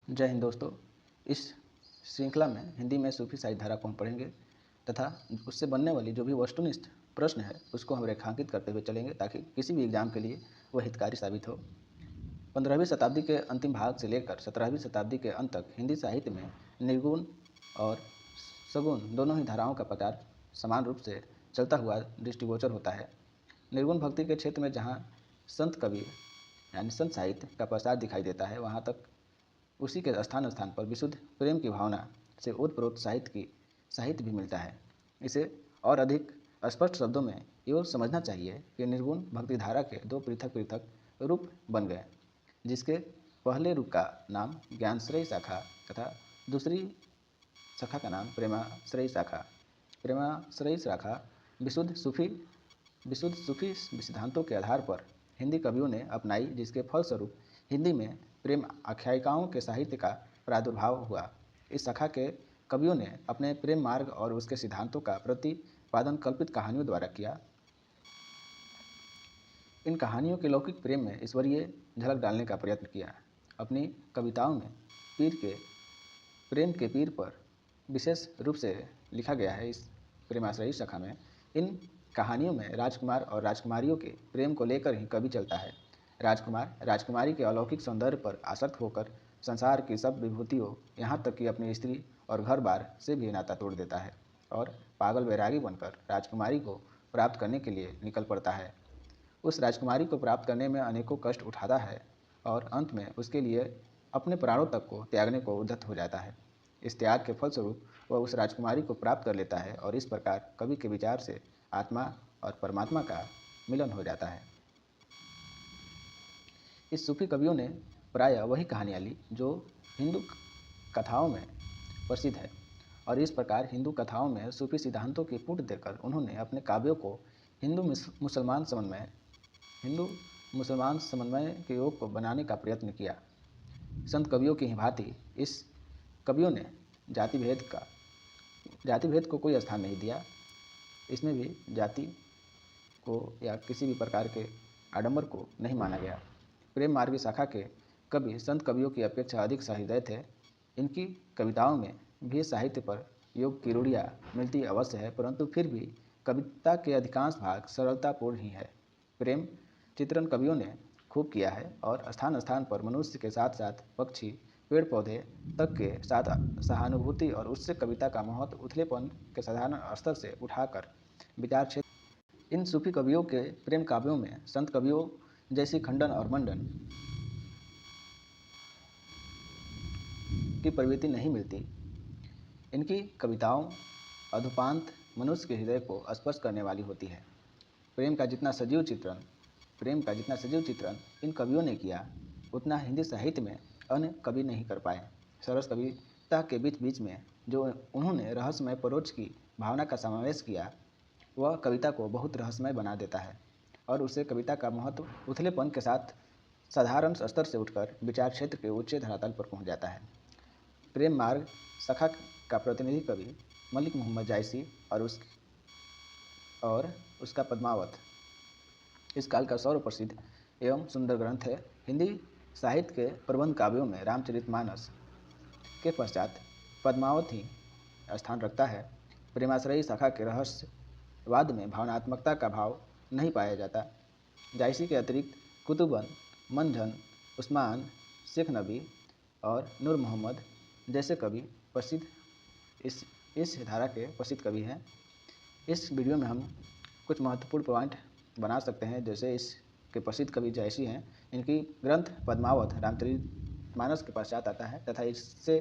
जय हिंद दोस्तों। इस श्रृंखला में हिंदी में सूफी साहित्य धारा को हम पढ़ेंगे तथा उससे बनने वाली जो भी वस्तुनिष्ठ प्रश्न है उसको हम रेखांकित करते हुए चलेंगे ताकि किसी भी एग्जाम के लिए वह हितकारी साबित हो। 15वीं शताब्दी के अंतिम भाग से लेकर 17वीं शताब्दी के अंत तक हिंदी साहित्य में निर्गुण और सगुण दोनों ही धाराओं का प्रचार समान रूप से चलता हुआ दृष्टिगोचर होता है। निर्गुण भक्ति के क्षेत्र में जहाँ संत कवि यानी संत साहित्य का प्रसार दिखाई देता है, वहाँ तक उसी के स्थान स्थान पर विशुद्ध प्रेम की भावना से ओतप्रोत साहित्य भी मिलता है। इसे और अधिक स्पष्ट शब्दों में यूँ समझना चाहिए कि निर्गुण भक्ति धारा के दो पृथक पृथक रूप बन गए, जिसके पहले रूप का नाम ज्ञानश्रयी शाखा तथा दूसरी शाखा का नाम प्रेमाश्रयी शाखा। प्रेमाश्रयी शाखा विशुद्ध सूफी सिद्धांतों के आधार पर हिंदी कवियों ने अपनाई, जिसके फलस्वरूप हिंदी में प्रेम आख्यायिकाओं के साहित्य का प्रादुर्भाव हुआ। इस शाखा के कवियों ने अपने प्रेम मार्ग और उसके सिद्धांतों का प्रतिपादन कल्पित कहानियों द्वारा किया। इन कहानियों के लौकिक प्रेम में ईश्वरीय झलक डालने का प्रयत्न किया। अपनी कविताओं में प्रेम के पीर पर विशेष रूप से लिखा गया है। इस प्रेमाश्रयी शाखा में इन कहानियों में राजकुमार और राजकुमारियों के प्रेम को लेकर ही कवि चलता है। राजकुमार राजकुमारी के अलौकिक सौंदर्य पर आसक्त होकर संसार की सब विभूतियों, यहाँ तक कि अपनी स्त्री और घर बार से भी नाता तोड़ देता है और पागल वैरागी बनकर राजकुमारी को प्राप्त करने के लिए निकल पड़ता है। उस राजकुमारी को प्राप्त करने में अनेकों कष्ट उठाता है और अंत में उसके लिए अपने प्राणों तक को त्यागने को उद्यत हो जाता है। इस त्याग के फलस्वरूप वह उस राजकुमारी को प्राप्त कर लेता है और इस प्रकार कवि के विचार से आत्मा और परमात्मा का मिलन हो जाता है। इस सूफी कवियों ने प्रायः वही कहानियाँ ली जो हिंदू कथाओं में प्रसिद्ध है, और इस प्रकार हिंदू कथाओं में सूफी सिद्धांतों की पुट देकर उन्होंने अपने काव्यों को हिंदू मुसलमान समन्वय के योग को बनाने का प्रयत्न किया। संत कवियों की ही भांति इस कवियों ने जाति भेद को कोई स्थान नहीं दिया। इसमें भी जाति को या किसी भी प्रकार के आडंबर को नहीं माना गया। प्रेम मार्गी शाखा के कवि संत कवियों की अपेक्षा अधिक सहृदय थे। इनकी कविताओं में भी साहित्य पर योग की रूढ़ियाँ मिलती अवश्य है, परंतु फिर भी कविता के अधिकांश भाग सरलतापूर्ण ही है। प्रेम चित्रण कवियों ने खूब किया है और स्थान स्थान पर मनुष्य के साथ साथ पक्षी, पेड़ पौधे तक के साथ सहानुभूति और उससे कविता का महत्व उथलेपन के साधारण स्तर से उठाकर विचार क्षेत्र। इन सूफी कवियों के प्रेम काव्यों में संत कवियों जैसी खंडन और मंडन की प्रवृत्ति नहीं मिलती। इनकी कविताओं अधोपांत मनुष्य के हृदय को स्पर्श करने वाली होती है। प्रेम का जितना सजीव चित्रण इन कवियों ने किया, उतना हिंदी साहित्य में अन्य कवि नहीं कर पाए। सरस कविता के बीच बीच में जो उन्होंने रहस्यमय परोक्ष की भावना का समावेश किया, वह कविता को बहुत रहस्यमय बना देता है और उससे कविता का महत्व उथलेपन के साथ साधारण स्तर से उठकर विचार क्षेत्र के उच्च धरातल पर पहुंच जाता है। प्रेम मार्ग शाखा का प्रतिनिधि कवि मलिक मोहम्मद जायसी और उसका पद्मावत इस काल का सर्वप्रसिद्ध एवं सुंदर ग्रंथ है। हिंदी साहित्य के प्रबंध काव्यों में रामचरितमानस के पश्चात पद्मावत ही स्थान रखता है। प्रेमाश्रयी शाखा के रहस्यवाद में भावनात्मकता का भाव नहीं पाया जाता। जायसी के अतिरिक्त कुतुबन, मंझन, उस्मान, शेख नबी और नूर मोहम्मद जैसे कवि प्रसिद्ध इस धारा के प्रसिद्ध कवि हैं। इस वीडियो में हम कुछ महत्वपूर्ण पॉइंट बना सकते हैं, जैसे इसके प्रसिद्ध कवि जायसी हैं। इनकी ग्रंथ पद्मावत रामचरितमानस के पश्चात आता है तथा इससे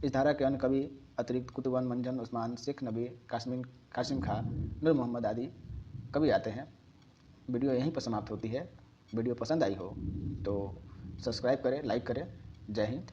इस धारा के अन्य कवि अतिरिक्त कुतुबन, मंझन, उस्मान, शेख नबी, कासिम खां, नूर मोहम्मद आदि कवि आते हैं। वीडियो यहीं पर समाप्त होती है। वीडियो पसंद आई हो तो सब्सक्राइब करें, लाइक करें। जय हिंद।